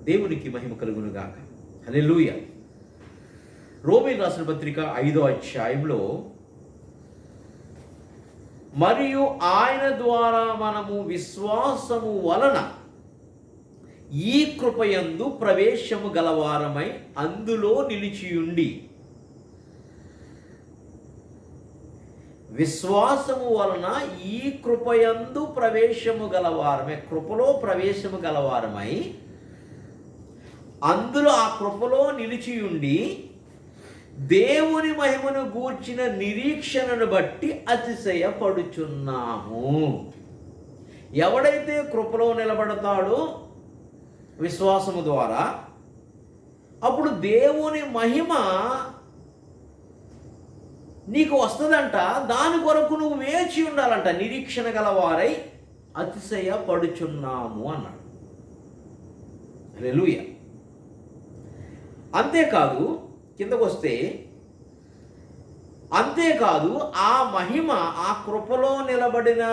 దేవునికి మహిమ కలుగును గాక. హల్లెలూయా. రోమీయులకు రాసిన పత్రిక 5వ అధ్యాయంలో, మరియు ఆయన ద్వారా మనము విశ్వాసము వలన ఈ కృపయందు ప్రవేశము గలవారమై అందులో నిలిచియుండి, విశ్వాసము వలన ఈ కృపయందు ప్రవేశము గలవారమై, కృపలో ప్రవేశము గలవారమై అందులో ఆ కృపలో నిలిచియుండి దేవుని మహిమను గూర్చిన నిరీక్షణను బట్టి అతిశయపడుచున్నాము. ఎవడైతే కృపలో నిలబడతాడో విశ్వాసము ద్వారా, అప్పుడు దేవుని మహిమ నీకు వస్తుందంట. దాని కొరకు నువ్వు వేచి ఉండాలంట. నిరీక్షణ గలవారై అతిశయపడుచున్నాము అన్నాడు. హల్లెలూయా. అంతేకాదు, కిందకు వస్తే, అంతేకాదు ఆ మహిమ, ఆ కృపలో నిలబడిన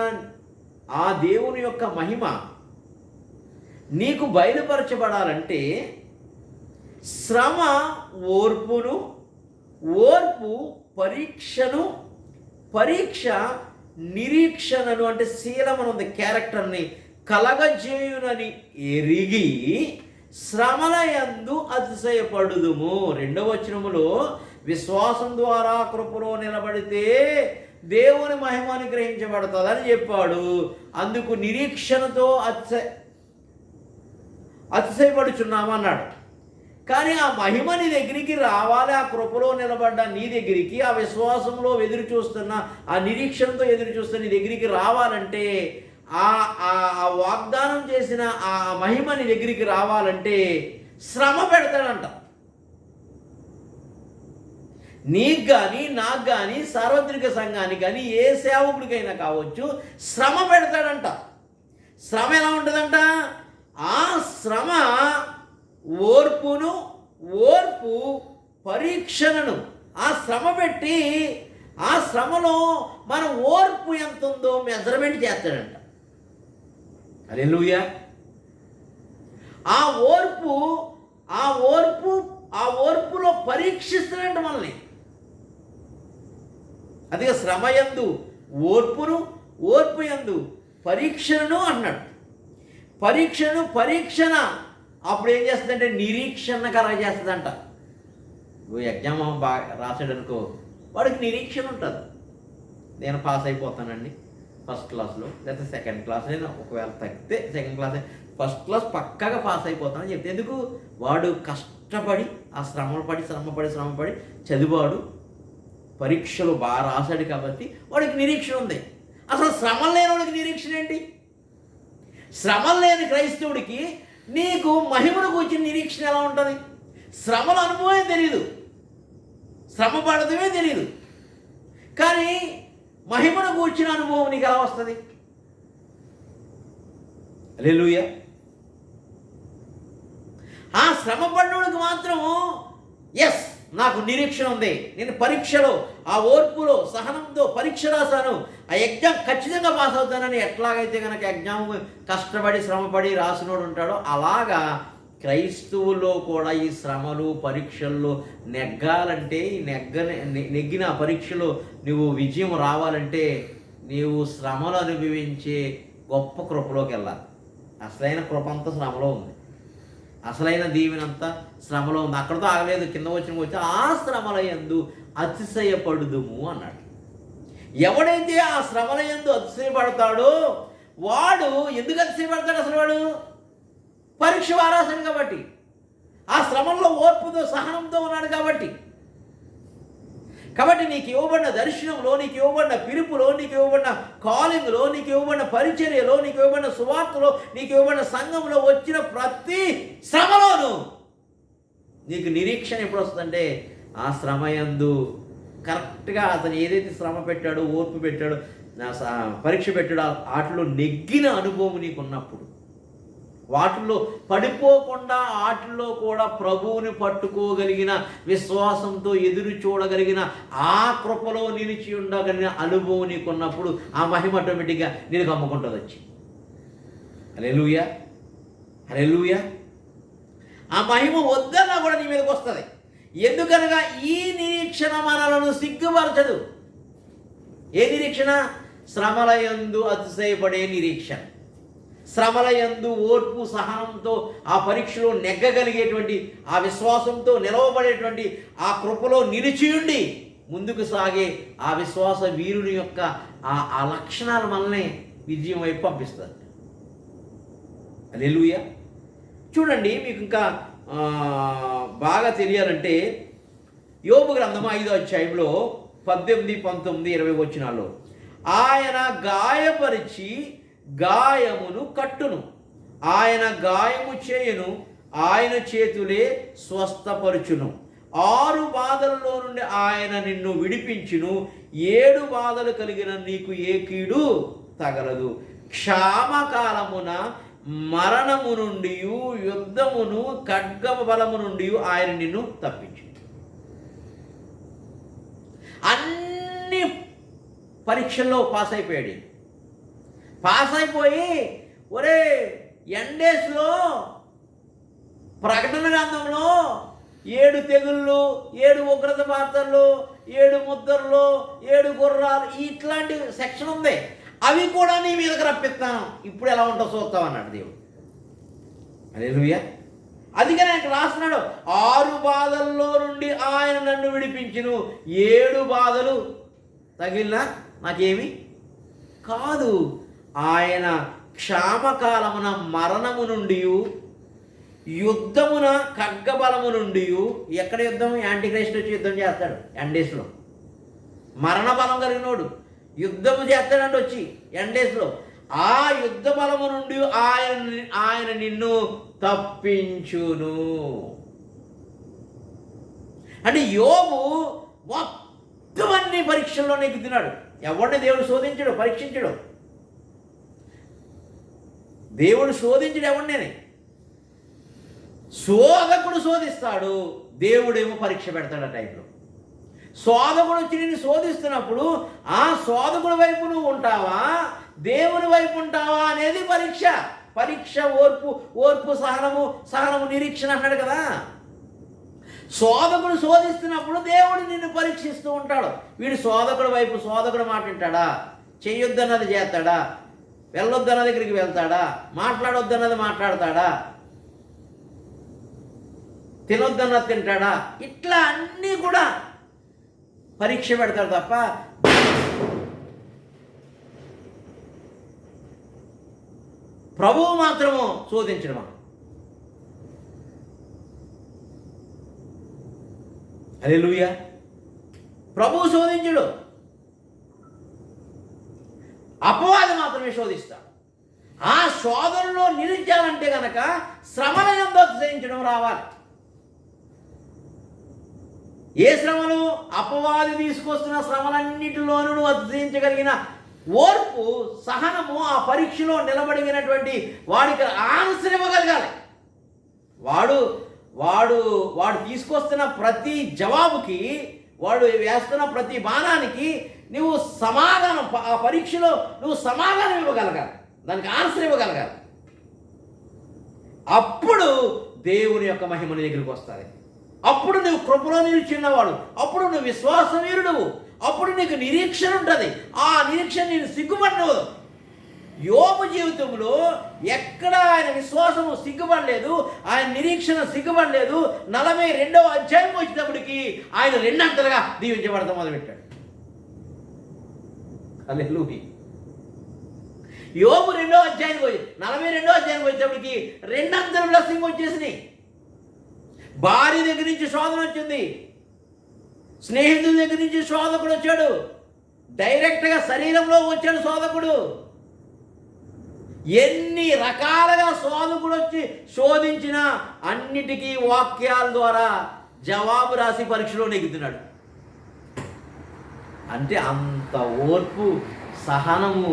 ఆ దేవుని యొక్క మహిమ నీకు బయలుపరచబడాలంటే శ్రమ ఓర్పును, ఓర్పు పరీక్షను, పరీక్ష నిరీక్షణను, అంటే శీలమనుంది, క్యారెక్టర్ని కలగజేయునని ఎరిగి శ్రమల యందు అతిశయపడుదుము. 2వ వచనములో విశ్వాసం ద్వారా కృపలో నిలబడితే దేవుని మహిమ అనుగ్రహించబడుతుందని చెప్పాడు. అందుకు నిరీక్షణతో అతిశయపడుచున్నామన్నాడు. కానీ ఆ మహిమ నీ దగ్గరికి రావాలి, ఆ కృపలో నిలబడ్డ నీ దగ్గరికి, ఆ విశ్వాసంలో ఎదురు చూస్తున్న, ఆ నిరీక్షణతో ఎదురు చూస్తున్న నీ దగ్గరికి రావాలంటే, ఆ వాగ్దానం చేసిన ఆ మహిమ నీ దగ్గరికి రావాలంటే శ్రమ పెడతాడంట. నీకు కానీ, నాకు కానీ, సార్వత్రిక సంఘానికి కానీ, ఏ సేవకుడికైనా కావచ్చు, శ్రమ పెడతాడంట. శ్రమ ఎలా ఉంటుందంట? ఆ శ్రమ ఓర్పును, ఓర్పు పరీక్షలను, ఆ శ్రమ పెట్టి ఆ శ్రమలో మన ఓర్పు ఎంత ఉందో మెజర్మెంట్ చేస్తాడంట. హల్లెలూయా. ఆ ఓర్పులో పరీక్షిస్తాడంట మనల్ని. అదిగా శ్రమయందు ఓర్పును, ఓర్పు యందు పరీక్షను అన్నాడు. పరీక్షణ అప్పుడు ఏం చేస్తుందంటే నిరీక్షణ కలగజేస్తుందంట. ఎగ్జామ్ బాగా రాసాడు అనుకో, వాడికి నిరీక్షణ ఉంటుంది. నేను పాస్ అయిపోతానండి ఫస్ట్ క్లాస్లో, లేకపోతే సెకండ్ క్లాస్, నేను ఒకవేళ తగ్గితే సెకండ్ క్లాస్, ఫస్ట్ క్లాస్ పక్కాగా పాస్ అయిపోతానని చెప్తే, ఎందుకు? వాడు కష్టపడి ఆ శ్రమపడి చదివాడు, పరీక్షలు బాగా రాశాడు కాబట్టి వాడికి నిరీక్షణ ఉంది. అసలు శ్రమలు లేని వాడికి నిరీక్షణ ఏంటి? శ్రమలు లేని క్రైస్తవుడికి నీకు మహిమను కూర్చుని నిరీక్షణ ఎలా ఉంటుంది? శ్రమల అనుభవమే తెలియదు, శ్రమ పడదమే తెలియదు, కానీ మహిమను కూర్చిన అనుభవం నీకు ఎలా వస్తుంది? హల్లెలూయా. ఆ శ్రమ పడినోడికి మాత్రము ఎస్ నాకు నిరీక్షణ ఉంది, నేను పరీక్షలో ఆ ఓర్పులో సహనంతో పరీక్ష రాశాను, ఆ ఎగ్జామ్ ఖచ్చితంగా పాస్ అవుతానని ఎట్లాగైతే కనుక ఎగ్జామ్ కష్టపడి శ్రమపడి రాసినోడు ఉంటాడో, అలాగా క్రైస్తవుల్లో కూడా ఈ శ్రమలు పరీక్షల్లో నెగ్గాలంటే, నెగ్గిన పరీక్షలో నువ్వు విజయం రావాలంటే నీవు శ్రమలు అనుభవించే గొప్ప కృపలోకి వెళ్ళాలి. అసలైన కృప అంతా శ్రమలో ఉంది, అసలైన దీవెనంతా శ్రమలో ఉంది. అక్కడితో ఆగలేదు, కింద వచ్చి ఆ శ్రమల యందు అతిశయపడుదుము అన్నాడు. ఎవడైతే ఆ శ్రమల యందు అతిశయపడతాడో వాడు ఎందుకు అతిశయపడతాడు? అసలు వాడు పరీక్ష వారాసాడు కాబట్టి, ఆ శ్రమంలో ఓర్పుతో సహనంతో ఉన్నాడు కాబట్టి నీకు ఇవ్వబడిన దర్శనంలో, నీకు ఇవ్వబడిన పిలుపులో, నీకు ఇవ్వబడిన కాలింగ్లో, నీకు ఇవ్వబడిన పరిచర్యలో, నీకు ఇవ్వబడిన సువార్తలో, నీకు ఇవ్వబడిన సంఘంలో వచ్చిన ప్రతి శ్రమలోనూ నీకు నిరీక్షణ ఎప్పుడు వస్తుందంటే ఆ శ్రమ యందు కరెక్ట్గా అతను ఏదైతే శ్రమ పెట్టాడో, ఓర్పు పెట్టాడో, పరీక్ష పెట్టాడో వాటిలో నెగ్గిన అనుభవం నీకు ఉన్నప్పుడు, వాటిల్లో పడిపోకుండా వాటిల్లో కూడా ప్రభువుని పట్టుకోగలిగిన, విశ్వాసంతో ఎదురు చూడగలిగిన, ఆ కృపలో నిలిచి ఉండగలిగిన అనుభవం నీకున్నప్పుడు ఆ మహిమ ఆటోమేటిక్గా నేను అమ్ముకుంటుంది వచ్చి. హల్లెలూయా, హల్లెలూయా. ఆ మహిమ వద్దన్నా కూడా నీ మీదకి వస్తుంది. ఎందుకనగా ఈ నిరీక్షణ మనలను సిగ్గుపరచదు. ఏ నిరీక్షణ? శ్రమలయందు అతిశయపడే నిరీక్షణ. శ్రమలయందు ఓర్పు సహనంతో ఆ పరీక్షలో నెగ్గగలిగేటువంటి ఆ విశ్వాసంతో నిలవబడేటువంటి ఆ కృపలో నిలిచియుండి ముందుకు సాగే ఆ విశ్వాస వీరుని యొక్క ఆ లక్షణాలు మనల్ని విజయం వైపు పంపిస్తుంది. హల్లెలూయా. చూడండి, మీకు ఇంకా బాగా తెలియాలంటే యోబు గ్రంథం 5వ అధ్యాయంలో 18, 19, 20 వచనాల్లో ఆయన గాయపరిచి గాయమును కట్టును, ఆయన గాయము చేయును, ఆయన చేతులే స్వస్థపరుచును. 6 బాధలలో నుండి ఆయన నిన్ను విడిపించును, 7 బాధలు కలిగిన నీకు ఏ కీడు తగలదు. క్షామకాలమున మరణము నుండి, యుద్ధమును, ఖడ్గమ బలము నుండి ఆయన నిన్ను తప్పించు. అన్ని పరీక్షల్లో పాస్ అయిపోయాడు. పాస్ అయిపోయి ఒరే ఎండేస్లో ప్రకటన గ్రంథంలో 7 తెగుళ్ళు, 7 ఉగ్రత పాత్రలు, 7 ముద్రలు, 7 గుర్రాలు ఇట్లాంటి సెక్షన్ ఉంది. అవి కూడా నీ మీదకి రప్పిస్తాను, ఇప్పుడు ఎలా ఉంటో చూస్తావు అన్నాడు దేవుడు. హల్లెలూయా. అందుకని ఆయన రాస్తున్నాడు, 6 బాధల్లో నుండి ఆయన నన్ను విడిపించును, 7 బాధలు తగిలినా నాకేమి కాదు. ఆయన క్షామకాలమున మరణము నుండి, యుద్ధమున ఖడ్గబలము నుండి. ఎక్కడ యుద్ధం? యాంటీక్రైస్ట్ వచ్చి యుద్ధం చేస్తాడు ఎండేస్లో. మరణ బలం కలిగినోడు యుద్ధము చేస్తాడంటే వచ్చి ఎండేస్లో. ఆ యుద్ధ బలము నుండి ఆయన నిన్ను తప్పించును. అంటే యోబు మొత్తం అన్ని పరీక్షల్లో నెగ్గుతున్నాడు. ఎవరిని దేవుడు శోధించడు, పరీక్షించడు. దేవుడు శోధించడు ఎవరిని. శోధకుడు శోధిస్తాడు, దేవుడేమో పరీక్ష పెడతాడు. ఆ టైంలో శోధకుడు వచ్చి నిన్ను శోధిస్తున్నప్పుడు ఆ శోధకుడి వైపు నువ్వు ఉంటావా, దేవుని వైపు ఉంటావా అనేది పరీక్ష. పరీక్ష ఓర్పు సహనము నిరీక్షణ అన్నాడు కదా. శోధకుడు శోధిస్తున్నప్పుడు దేవుడు నిన్ను పరీక్షిస్తూ ఉంటాడు. వీడు శోధకుడి వైపు, శోధకుడు మాట వింటాడా, చెయ్యొద్దన్నది చేస్తాడా, వెళ్ళొద్దన్న దగ్గరికి వెళ్తాడా, మాట్లాడొద్దన్నది మాట్లాడతాడా, తినొద్దన్నది తింటాడా, ఇట్లా అన్నీ కూడా పరీక్ష పెడతాడు తప్ప ప్రభువు మాత్రము శోధించడం. హల్లెలూయా. ప్రభువు శోధించడు, అపవాది మాత్రమే శోధిస్తాడు. ఆ శోధనలో నిలిచాలంటే గనక శ్రమల యందు అతిశయించడం రావాలి. ఏ శ్రమలు? అపవాది తీసుకొస్తున్న శ్రమలన్నిటిలోనూ నువ్వు అతిశయించగలిగిన ఓర్పు సహనము ఆ పరీక్షలో నిలబడినటువంటి వాడికి ఆన్సర్ ఇవ్వగలగాలి. వాడు వాడు వాడు తీసుకొస్తున్న ప్రతి జవాబుకి, వాడు వేస్తున్న ప్రతి బాణానికి నువ్వు సమాధానం, ఆ పరీక్షలో నువ్వు సమాధానం ఇవ్వగలగాలి, దానికి ఆన్సర్ ఇవ్వగలగాలి. అప్పుడు దేవుని యొక్క మహిమ నీ దగ్గరికి వస్తుంది. అప్పుడు నువ్వు కృపలో నిలిచిన్నవాడు, అప్పుడు నువ్వు విశ్వాసవీరుడు, అప్పుడు నీకు నిరీక్షణ ఉంటుంది. ఆ నిరీక్షణ నేను సిగ్గుపడవు. యోబు జీవితంలో ఎక్కడ ఆయన విశ్వాసము సిగ్గుపడలేదు, ఆయన నిరీక్షణ సిగ్గుపడలేదు. 42వ అధ్యాయం వచ్చినప్పటికీ ఆయన 2 అంతలుగా దీవించబడతాం మొదలుపెట్టాడు. హల్లెలూయా. యోబు 2వ అధ్యాయానికి వచ్చి 42వ అధ్యాయానికి వచ్చేటప్పటికి 2 అంతల బ్లెస్సింగ్ వచ్చేసినాయి. భార్య దగ్గర నుంచి శోధన వచ్చింది, స్నేహితుల దగ్గర నుంచి శోధకుడు వచ్చాడు, డైరెక్ట్గా శరీరంలో వచ్చాడు శోధకుడు. ఎన్ని రకాలుగా శోధకుడు వచ్చి శోధించినా అన్నిటికీ వాక్యాల ద్వారా జవాబు రాసి పరీక్షలో నెగ్గుతున్నాడు. అంటే అంత ఓర్పు సహనము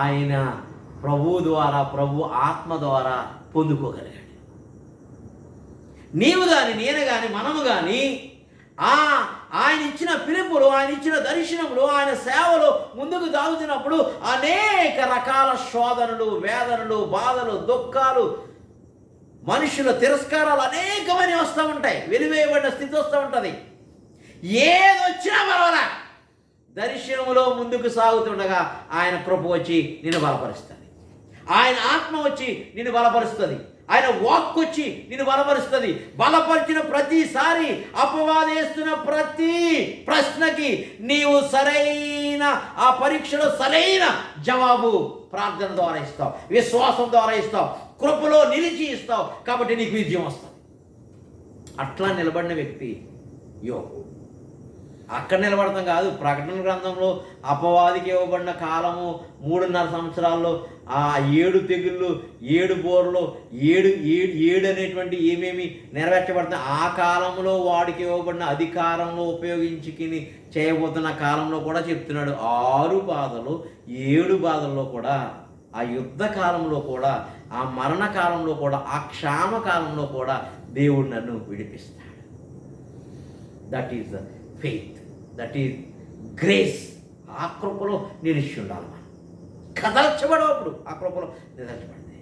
ఆయన ప్రభు ద్వారా, ప్రభు ఆత్మ ద్వారా పొందుకోగలిగాడు. నీవు కానీ, నేను కానీ, మనము కానీ ఆయన ఇచ్చిన పిలుపులు, ఆయన ఇచ్చిన దర్శనములు, ఆయన సేవలు ముందుకు సాగుతున్నప్పుడు అనేక రకాల శోధనలు, వేదనలు, బాధలు, దుఃఖాలు మనుషుల తిరస్కారాలు అనేకమని వస్తూ ఉంటాయి, వెలివేయబడిన స్థితి వస్తూ ఉంటుంది. ఏదొచ్చినా పర్వాలా, దర్శనములో ముందుకు సాగుతుండగా ఆయన కృప వచ్చి నిన్ను బలపరుస్తుంది, ఆయన ఆత్మ వచ్చి నిన్ను బలపరుస్తుంది, ఆయన వాక్ వచ్చి నిన్ను బలపరుస్తుంది. బలపరిచిన ప్రతిసారి అపవాదేస్తున్న ప్రతి ప్రశ్నకి నీవు సరైన ఆ పరీక్షలో సరైన జవాబు ప్రార్థన ద్వారా ఇస్తావు, విశ్వాసం ద్వారా ఇస్తావు, కృపలో నిలిచి ఇస్తావు. కాబట్టి నీకు విజయం వస్తుంది. అట్లా నిలబడిన వ్యక్తి యోబు. అక్కడ నిలబడతాం కాదు, ప్రకటన గ్రంథంలో అపవాదికి ఇవ్వబడిన కాలము 3.5 సంవత్సరాల్లో ఆ 7 తెగుళ్ళు, 7 బోర్లు, 7 అనేటువంటి ఏమేమి నెరవేర్చబడుతున్నాయి, ఆ కాలంలో వాడికి ఇవ్వబడిన అధికారంలో ఉపయోగించుకుని చేయబోతున్న కాలంలో కూడా చెప్తున్నాడు. 6 బాధలు 7 బాధల్లో కూడా, ఆ యుద్ధ కాలంలో కూడా, ఆ మరణ కాలంలో కూడా, ఆ క్షామ కాలంలో కూడా దేవుడు నన్ను విడిపిస్తాడు. That is the faith, that is grace. ఆ కృపలో నిలిచి ఉండాలి మనం. కదల్చబడప్పుడు ఆ కృపలో నిదల్చబడింది.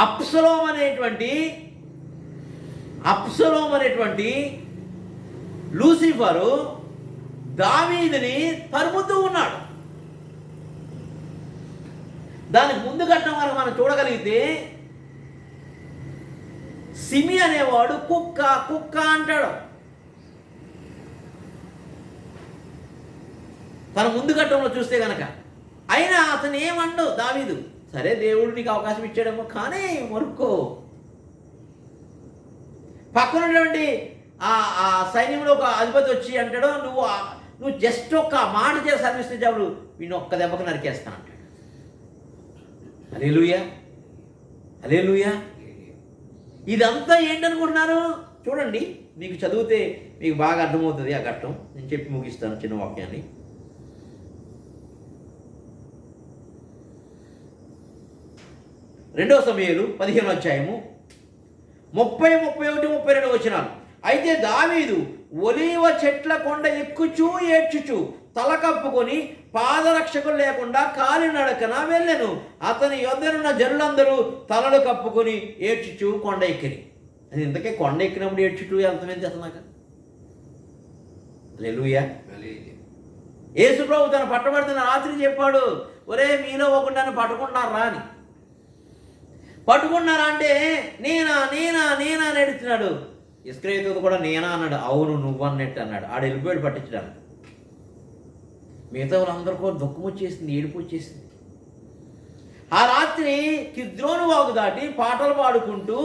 అప్సలోం అనేటువంటి లూసిఫరు దావీదుని తరుముతూ ఉన్నాడు. దానికి ముందు ఘట్టం వరకు మనం చూడగలిగితే సిమి అనేవాడు కుక్క కుక్క అంటాడు. తన ముందు ఘట్టంలో చూస్తే కనుక అయినా అతను ఏమండు దావీదు, సరే దేవుడు నీకు అవకాశం ఇచ్చాడేమో, కానీ మరుక్కో. పక్కనటువంటి ఆ సైన్యంలో ఒక అధిపతి వచ్చి అంటాడు, నువ్వు జస్ట్ ఒక్క మాట చేసి సర్వీస్ చేసావు, వీడిని ఒక్క దెబ్బకు నరికేస్తాను అంటాడు. హల్లెలూయా, హల్లెలూయా. ఇదంతా ఏంటనుకుంటున్నారు చూడండి, మీకు చదివితే మీకు బాగా అర్థమవుతుంది ఆ ఘట్టం. నేను చెప్పి ముగిస్తాను చిన్న వాక్యాన్ని. 2 సమూయేలు 15వ అధ్యాయము 30, 31, 32 వచనాలు. అయితే దావీదు ఒలీవ చెట్ల కొండ ఎక్కుచూ ఏడ్చుచు తల కప్పుకొని పాదరక్షకులు లేకుండా కాలినడకన వెళ్ళెను. అతని యొద్దనున్న జనులందరూ తలలు కప్పుకొని ఏడ్చుచు కొండ ఎక్కిరి. అది ఇంతకే కొండ ఎక్కినప్పుడు ఏడ్చుచు అర్థమైంది అసలు నాకు. హల్లెలూయా. యేసు ప్రభు తన పట్టబడుతున్న రాత్రి చెప్పాడు, ఒరే మీలో ఒకటి పట్టుకుంటారా అని. పట్టుకున్నారా అంటే నేనా నేనా నేనా అని అడుగుతున్నాడు. ఇస్కరియోతు కూడా నేనా అన్నాడు. అవును నువ్వు అన్నట్టు అన్నాడు. ఆడు వెళ్ళిపోయాడు పట్టించడానికి. మిగతా వాళ్ళందరికీ దుఃఖం వచ్చేసింది, ఏడుపు వచ్చేసింది. ఆ రాత్రి కిద్రోను వాగు దాటి పాటలు పాడుకుంటూ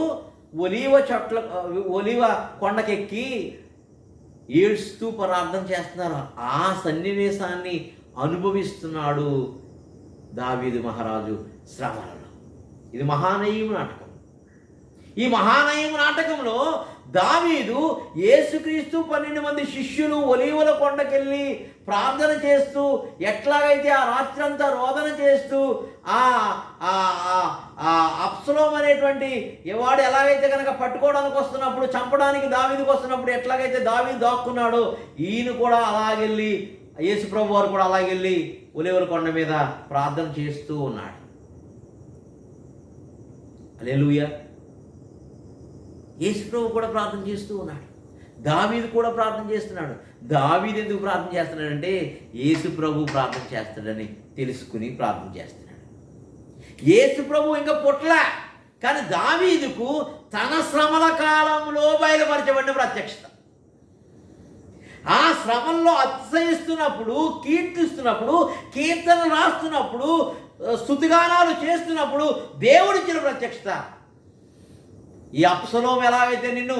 ఒలీవ కొండకెక్కి ఏడుస్తూ ప్రార్థన చేస్తున్నారు. ఆ సన్నివేశాన్ని అనుభవిస్తున్నాడు దావీదు మహారాజు శ్రమలలో. ఇది మహానయము నాటకం. ఈ మహానయము నాటకంలో దావీదు యేసుక్రీస్తు 12 మంది శిష్యులు ఒలీవల కొండకెళ్ళి ప్రార్థన చేస్తూ, ఎట్లాగైతే ఆ రాత్రంతా రోదన చేస్తూ అప్సలోం అనేటువంటి వాడు ఎలాగైతే కనుక పట్టుకోవడానికి వస్తున్నప్పుడు, చంపడానికి దావీదుకు వస్తున్నప్పుడు ఎట్లాగైతే దావీదు దాక్కున్నాడో, ఈయన కూడా అలాగెళ్ళి, యేసు ప్రభు వారు కూడా అలాగెళ్ళి ఒలీవల కొండ మీద ప్రార్థన చేస్తూ ఉన్నాడు. హల్లెలూయా. యేసు ప్రభు కూడా ప్రార్థన చేస్తూ ఉన్నాడు. దావీదు కూడా ప్రార్థన చేస్తున్నాడు. దావీదు ఎందుకు ప్రార్థన చేస్తున్నాడంటే యేసు ప్రభు ప్రార్థన చేస్తాడని తెలుసుకుని ప్రార్థన చేస్తున్నాడు. యేసు ప్రభు ఇంకా పుట్టలే, కానీ దావీదుకు తన శ్రమల కాలంలో బయలుపరచబడిన ప్రత్యక్షత. ఆ శ్రమల్లో అతిశయిస్తున్నప్పుడు, కీర్తిస్తున్నప్పుడు, కీర్తన రాస్తున్నప్పుడు, స్తుతిగానాలు చేస్తున్నప్పుడు దేవుడిచ్చిన ప్రత్యక్షత. ఈ అప్సలోం ఎలాగైతే నిన్ను,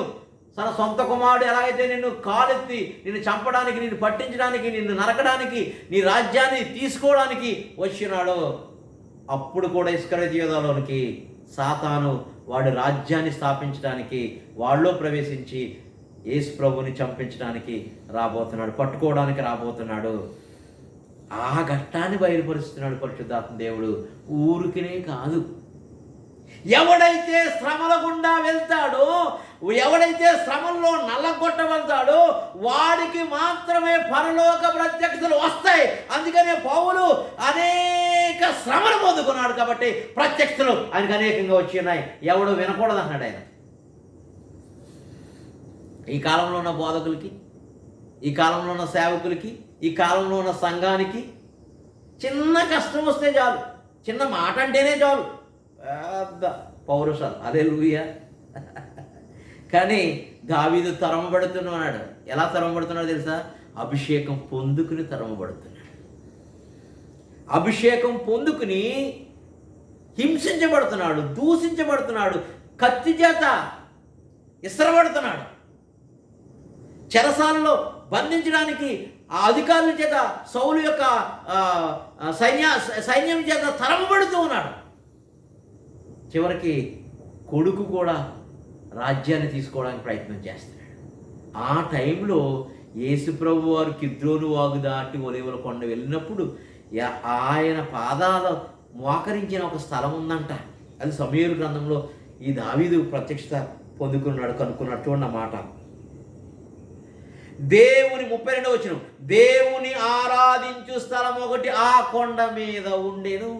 తన సొంత కుమారుడు ఎలాగైతే నిన్ను కాలెత్తి నిన్ను చంపడానికి, నిన్ను పట్టించడానికి, నిన్ను నరకడానికి, నీ రాజ్యాన్ని తీసుకోవడానికి వచ్చినాడో, అప్పుడు కూడా ఇస్కరియోతు యూదాలోనికి సాతాను వాడి రాజ్యాన్ని స్థాపించడానికి వాళ్ళలో ప్రవేశించి యేసు ప్రభుని చంపించడానికి రాబోతున్నాడు, పట్టుకోవడానికి రాబోతున్నాడు. ఆ ఘట్టాన్ని బయలుపరుస్తున్నాడు పరిశుద్ధాత్మ దేవుడు. ఊరికినే కాదు, ఎవడైతే శ్రమల గుండా వెళ్తాడో ఎవడైతే శ్రమల్లో నల్లగొట్టబడతాడో వాడికి మాత్రమే పరలోక ప్రత్యక్షతలు వస్తాయి. అందుకనే పౌలు అనేక శ్రమలు పొందుకున్నాడు కాబట్టి ప్రత్యక్షతలు ఆయనకు అనేకంగా వచ్చి ఉన్నాయి. ఎవడు వినకూడదు అన్నాడు ఆయన. ఈ కాలంలో ఉన్న బోధకులకి, ఈ కాలంలో ఉన్న సేవకులకి, ఈ కాలంలో ఉన్న సంఘానికి చిన్న కష్టం వస్తే చాలు, చిన్న మాట అంటేనే చాలు, పెద్ద పౌరుషాలు. హల్లెలూయా. కానీ దావీదు తరమబడుతున్నాడు. ఎలా తరమబడుతున్నాడో తెలుసా? అభిషేకం పొందుకుని తరమబడుతున్నాడు. అభిషేకం పొందుకుని హింసించబడుతున్నాడు, దూషించబడుతున్నాడు, కత్తి చేత ఇసరబడుతున్నాడు. చెరసాలలో బంధించడానికి ఆ అధికారుల చేత సౌలు యొక్క సైన్యం చేత తరమబడుతూ ఉన్నాడు. చివరికి కొడుకు కూడా రాజ్యాన్ని తీసుకోవడానికి ప్రయత్నం చేస్తున్నాడు. ఆ టైంలో యేసుప్రభు వారు కిద్రోను వాగు దాటి ఒలీవల కొండ వెళ్ళినప్పుడు ఆయన పాదాల మోకరించిన ఒక స్థలం ఉందంట. అది సమూయేలు గ్రంథంలో ఈ దావీదు ప్రత్యక్షత పొందుకున్నాడు, కనుక్కున్నాడు. చూడండి మాట. దేవుని 32వ వచనం, దేవుని ఆరాధించు స్థలం ఒకటి ఆ కొండ మీద ఉండెను.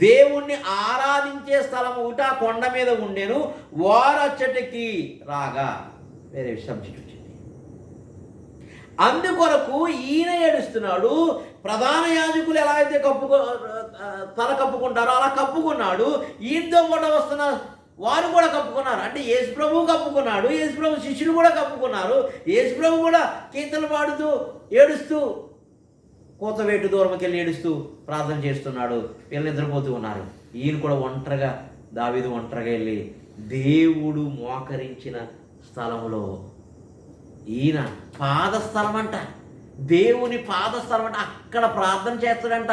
దేవుణ్ణి ఆరాధించే స్థలం ఒకటి ఆ కొండ మీద ఉండెను. వారచ్చటికి రాగా వేరే సబ్జెక్ట్ వచ్చింది. అందుకొరకు ఈయన ఏడుస్తున్నాడు. ప్రధాన యాజకులు ఎలా అయితే తల కప్పుకుంటారో అలా కప్పుకున్నాడు. ఈయనతో కూడా వస్తున్న వారు కూడా కప్పుకున్నారు. అంటే యేసుప్రభువు కప్పుకున్నాడు, యేసుప్రభు శిష్యులు కూడా కప్పుకున్నారు. యేసుప్రభు కూడా కీర్తనలు పాడుతూ ఏడుస్తూ కోతవేటు దూరంకి వెళ్ళి ఏడుస్తూ ప్రార్థన చేస్తున్నాడు. వీళ్ళు నిద్రపోతూ ఉన్నారు. ఈయన కూడా ఒంటరిగా, దావీదు ఒంటరిగా వెళ్ళి దేవుడు మోకరించిన స్థలంలో, ఈయన పాదస్థలం అంట, దేవుని పాదస్థలం అంట, అక్కడ ప్రార్థన చేస్తాడంట.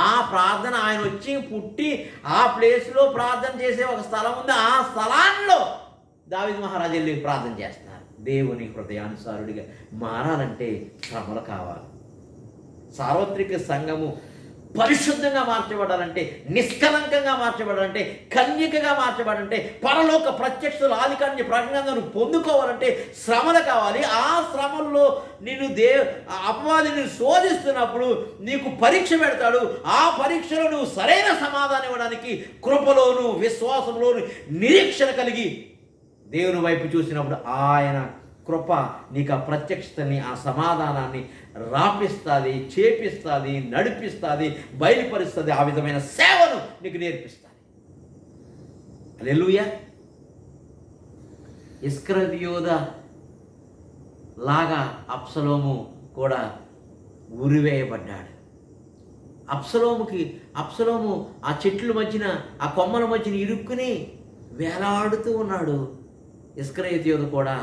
ఆ ప్రార్థన ఆయన వచ్చి పుట్టి ఆ ప్లేస్లో ప్రార్థన చేసే ఒక స్థలం ఉంది. ఆ స్థలాల్లో దావీదు మహారాజు వెళ్ళి ప్రార్థన చేస్తున్నారు. దేవుని హృదయానుసారుడిగా మారాలంటే శ్రమలు కావాలి. సార్వత్రిక సంఘము పరిశుద్ధంగా మార్చబడాలంటే, నిష్కలంకంగా మార్చబడాలంటే, కన్యకగా మార్చబడాలంటే, పరలోక ప్రత్యక్షతలు ఆదికాండ ప్రకటనను పొందుకోవాలంటే శ్రమలు కావాలి. ఆ శ్రమల్లో నిన్ను అపవాదిని శోధిస్తున్నప్పుడు నీకు పరీక్ష పెడతాడు. ఆ పరీక్షలో నువ్వు సరైన సమాధానం ఇవ్వడానికి కృపలోను, విశ్వాసంలోను నిరీక్షణ కలిగి దేవుని వైపు చూసినప్పుడు ఆయన కృప నీకు ఆ ప్రత్యక్షతని, ఆ సమాధానాన్ని రాపిస్తుంది, చేపిస్తుంది, నడిపిస్తుంది, బయలుపరుస్తుంది. ఆ విధమైన సేవను నీకు నేర్పిస్తుంది. హల్లెలూయా. ఇస్కరియోత లాగా అబ్షలోము కూడా ఉరివేయబడ్డాడు. అబ్షలోము ఆ చెట్ల మధ్యన, ఆ కొమ్మల మధ్యన ఇరుక్కుని వేలాడుతూ ఉన్నాడు. ఇస్కరియోత కూడా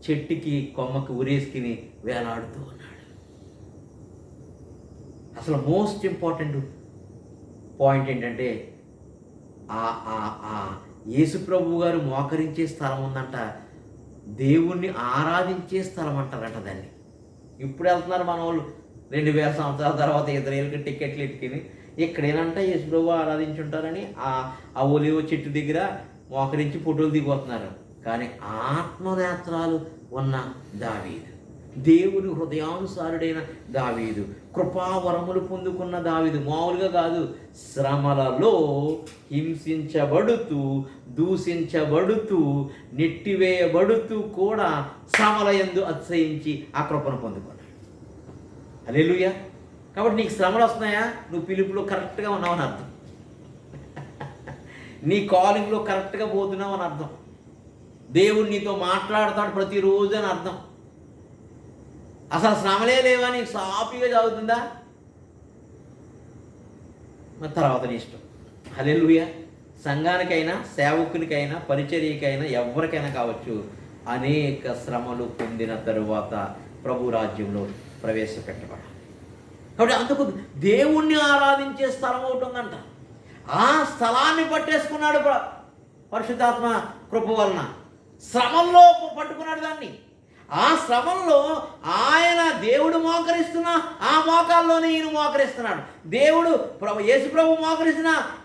చెట్టుకి కొమ్మకి ఉరేసుకుని వేలాడుతూ ఉన్నాడు. అసలు మోస్ట్ ఇంపార్టెంట్ పాయింట్ ఏంటంటే యేసుప్రభు గారు మోకరించే స్థలం ఉందంట, దేవుణ్ణి ఆరాధించే స్థలం అంటారంట దాన్ని. ఇప్పుడు వెళ్తున్నారు మన వాళ్ళు 2000 సంవత్సరాల తర్వాత ఇజ్రాయేల్కి టికెట్లు ఎట్టుకుని ఇక్కడేనంట యేసుప్రభు ఆరాధించుంటారని ఆ ఒలివ చెట్టు దగ్గర మోకరించి ఫోటోలు దిగిపోతున్నారు. కానీ ఆత్మనేత్రాలు ఉన్న దావీదు, దేవుని హృదయానుసారుడైన దావీదు, కృపావరములు పొందుకున్న దావీదు మామూలుగా కాదు, శ్రమలలో హింసించబడుతూ, దూషించబడుతూ, నెట్టివేయబడుతూ కూడా శ్రమల యందు అతిశయించి ఆ కృపను పొందుకున్నాడు. హల్లెలూయా. కాబట్టి నీకు శ్రమలు వస్తున్నాయా? నువ్వు పిలుపులో కరెక్ట్గా ఉన్నావని అర్థం. నీ కాలింగ్లో కరెక్ట్గా పోతున్నావు అని అర్థం. దేవుడు నీతో మాట్లాడతాడు ప్రతిరోజు అని అర్థం. అసలు శ్రమలే లేవా, నీకు సాఫీగా చదువుతుందా? మరి తర్వాత నీ ఇష్టం. హల్లెలూయా. సంఘానికైనా, సేవకునికైనా, పరిచర్యకైనా, ఎవరికైనా కావచ్చు, అనేక శ్రమలు పొందిన తరువాత ప్రభు రాజ్యంలో ప్రవేశపెట్టబడాలి. కాబట్టి అందుకు దేవుణ్ణి ఆరాధించే స్థలం ఒకటి ఉందంట. ఆ స్థలాన్ని పట్టేసుకున్నాడు పరిశుద్ధాత్మ కృప వలన. శ్రమంలో పట్టుకున్నాడు దాన్ని. ఆ శ్రమంలో ఆయన దేవుడు మోకరిస్తున్నా ఆ మోకాల్లోనే ఈయన మోకరిస్తున్నాడు. దేవుడు యేసుప్రభు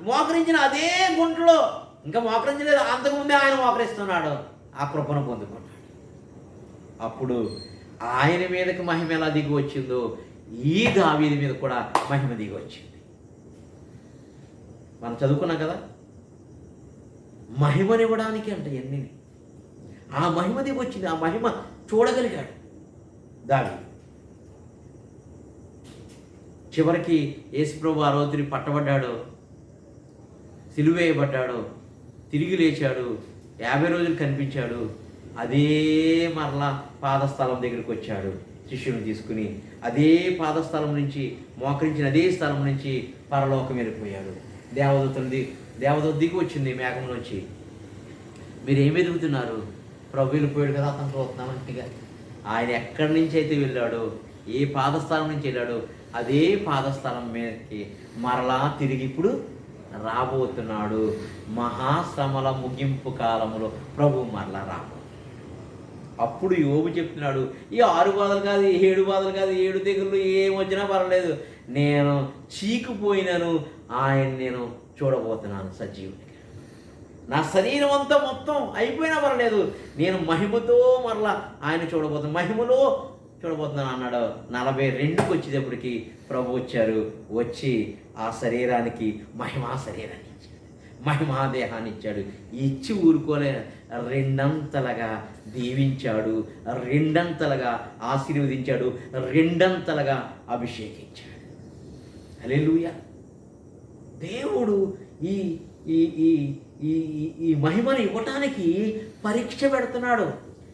మోకరించిన అదే గుంటలో ఇంకా మోకరించలేదు, అంతకుముందే ఆయన మోకరిస్తున్నాడు, ఆ కృపను పొందుకున్నాడు. అప్పుడు ఆయన మీదకి మహిమ ఎలా దిగి వచ్చిందో ఈ దావీదు మీద కూడా మహిమ దిగి వచ్చింది. మనం చదువుకున్నాం కదా, మహిమనివ్వడానికి అంట ఎన్ని ఆ మహిమ దిగి వచ్చింది. ఆ మహిమ చూడగలిగాడు దావీదు. చివరికి యేసుప్రభు ఆ రోజుని పట్టబడ్డాడు, సిలువేయబడ్డాడు, తిరిగి లేచాడు, 50 రోజులు కనిపించాడు. అదే మరలా పాదస్థలం దగ్గరికి వచ్చాడు శిష్యుని తీసుకుని. అదే పాదస్థలం నుంచి మోకరించిన అదే స్థలం నుంచి పరలోకం వెళ్ళిపోయాడు. దేవదూత దిగి వచ్చింది మేఘంలోంచి. మీరు ఏమి ఎదుగుతున్నారు? ప్రభు వెళ్ళిపోయాడు కదా, అతను చూస్తున్నామంటిగా. ఆయన ఎక్కడి నుంచి అయితే వెళ్ళాడో, ఏ పాదస్థలం నుంచి వెళ్ళాడో అదే పాదస్థలం మీదకి మరలా తిరిగి ఇప్పుడు రాబోతున్నాడు. మహాశ్రమల ముగింపు కాలంలో ప్రభు మరలా రాబోతున్నాడు. అప్పుడు యోబు చెప్తున్నాడు, ఈ 6 బాధలు కాదు, 7 బాధలు కాదు, 7 తెగుళ్ళు ఏమొచ్చినా పర్వాలేదు, నేను చీకుపోయినాను, ఆయన నేను చూడబోతున్నాను సజీవుడిగా. నా శరీరం అంతా మొత్తం అయిపోయినా పర్వాలేదు, నేను మహిమతో మరలా ఆయన చూడబోతున్నాను, మహిమలో చూడబోతున్నాను అన్నాడు. 42కి వచ్చేటప్పటికి ప్రభు వచ్చారు. వచ్చి ఆ శరీరానికి మహిమా శరీరాన్ని ఇచ్చాడు, మహిమా దేహాన్ని ఇచ్చాడు. ఇచ్చి ఊరుకోలే, 2 దీవించాడు, 2 ఆశీర్వదించాడు, 2 అభిషేకించాడు. హల్లెలూయా. దేవుడు ఈ ఈ ఈ ఈ ఈ మహిమను ఇవ్వటానికి పరీక్ష పెడుతున్నాడు,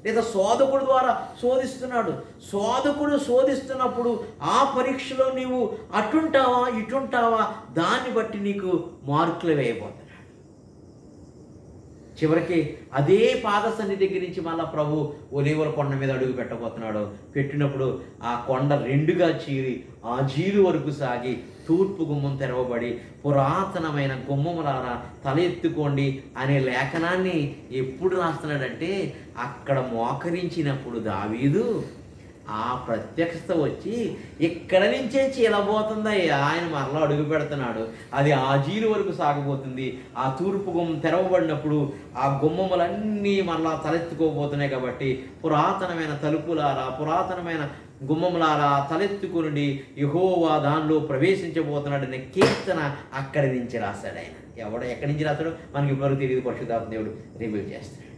లేదా శోధకుడు ద్వారా శోధిస్తున్నాడు. శోధకుడు శోధిస్తున్నప్పుడు ఆ పరీక్షలో నీవు అటుంటావా ఇటుంటావా, దాన్ని బట్టి నీకు మార్కులు వేయబోతున్నాడు. చివరికి అదే పాదసన్ని దగ్గర నుంచి మళ్ళీ ప్రభు ఒలీవల కొండ మీద అడుగు పెట్టబోతున్నాడు. పెట్టినప్పుడు ఆ కొండ 2గా చీరి ఆ జీలు వరకు సాగి తూర్పు గుమ్మం తెరవబడి, పురాతనమైన గుమ్మములారా తల ఎత్తుకోండి అనే లేఖనాన్ని ఎప్పుడు రాస్తున్నాడంటే, అక్కడ మోకరించినప్పుడు దావీదు ఆ ప్రత్యక్షత వచ్చి ఇక్కడ నుంచే చీలబోతుందయ్యా, ఆయన మరలా అడుగు పెడుతున్నాడు. అది ఆ జీలు వరకు సాగబోతుంది. ఆ తూర్పు గుమ్మం తెరవబడినప్పుడు ఆ గుమ్మములన్నీ మరలా తలెత్తుకోబోతున్నాయి. కాబట్టి పురాతనమైన తలుపులారా, పురాతనమైన గుమ్మములారా తలెత్తుకుని యెహోవా దానిలో ప్రవేశించబోతున్నాడనే కీర్తన అక్కడి నుంచి రాశాడు ఆయన. ఎక్కడి నుంచి రాశాడో మనకి ఇప్పటివరకు తెలియదు, పరిశుద్ధాత్మ దేవుడు రివీల్ చేస్తున్నాడు.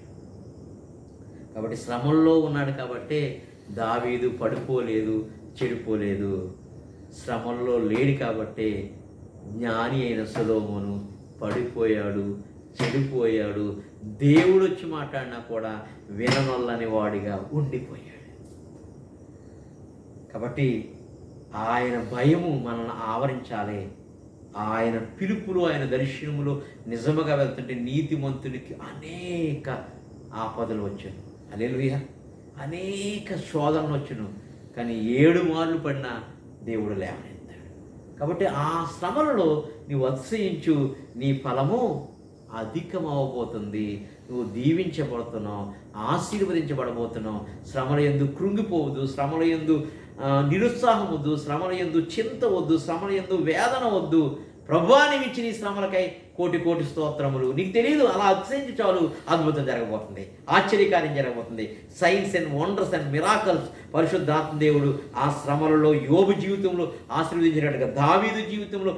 కాబట్టి శ్రమల్లో ఉన్నాడు కాబట్టి దావీదు పడిపోలేదు, చెడిపోలేదు. శ్రమల్లో లేడు కాబట్టి జ్ఞాని అయిన సొలొమోను పడిపోయాడు, చెడిపోయాడు. దేవుడు వచ్చి మాట్లాడినా కూడా విననొల్లని వాడిగా ఉండిపోయాడు. కాబట్టి ఆయన భయము మనల్ని ఆవరించాలి. ఆయన పిలుపులు, ఆయన దర్శనములు నిజముగా వెళ్తుంటే నీతిమంతునికి అనేక ఆపదలు వచ్చాను. హల్లెలూయా. అనేక శోధనలు వచ్చును, కానీ 7 మార్లు పడినా దేవుడు లేవనెత్తాడు. కాబట్టి ఆ శ్రమలలో నీవు అతిశయించు, నీ ఫలము అధికమవబోతుంది. నువ్వు దీవించబడుతున్నావు, ఆశీర్వదించబడబోతున్నావు. శ్రమల యందు కృంగిపోవద్దు, శ్రమల యందు నిరుత్సాహం వద్దు, శ్రమల యందు చింత వద్దు, శ్రమల యందు వేదన వద్దు. ప్రభువా నీవు ఇచ్చిన ఈ శ్రమలకై కోటి కోటి స్తోత్రములు. నీకు తెలియదు, అలా అతిశయించి చాలు, అద్భుతం జరగబోతుంది, ఆశ్చర్యకార్యం జరగబోతుంది. Science and wonders and miracles పరిశుద్ధాత్మ దేవుడు ఆ శ్రమలలో యోబు జీవితంలో ఆశీర్వదించినట్టుగా, దావీదు జీవితంలో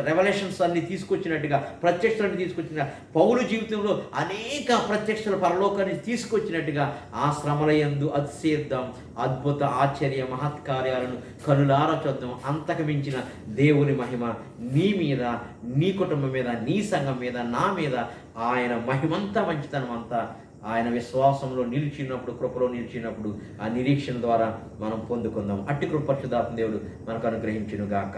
రెవల్యూషన్స్ అన్ని తీసుకొచ్చినట్టుగా, ప్రత్యక్షాన్ని తీసుకొచ్చిన పౌలు జీవితంలో అనేక ప్రత్యక్షల పరలోకాన్ని తీసుకొచ్చినట్టుగా ఆ శ్రమల యందు అతిశయిద్దాం. అద్భుత ఆశ్చర్య మహత్కార్యాలను కనులారా చూద్దాం. అంతకు మించిన దేవుని మహిమ నీ మీద, నీ కుటుంబం మీద, నీ సంఘం మీద, నా మీద ఆయన మహిమంతా, మంచితనం అంతా ఆయన విశ్వాసంలో నిలిచినప్పుడు, కృపలో నిలిచినప్పుడు ఆ నిరీక్షణ ద్వారా మనం పొందుకుందాం. అట్టి కృప పరిశుద్ధాత్మ దేవుడు మనకు అనుగ్రహించును గాక.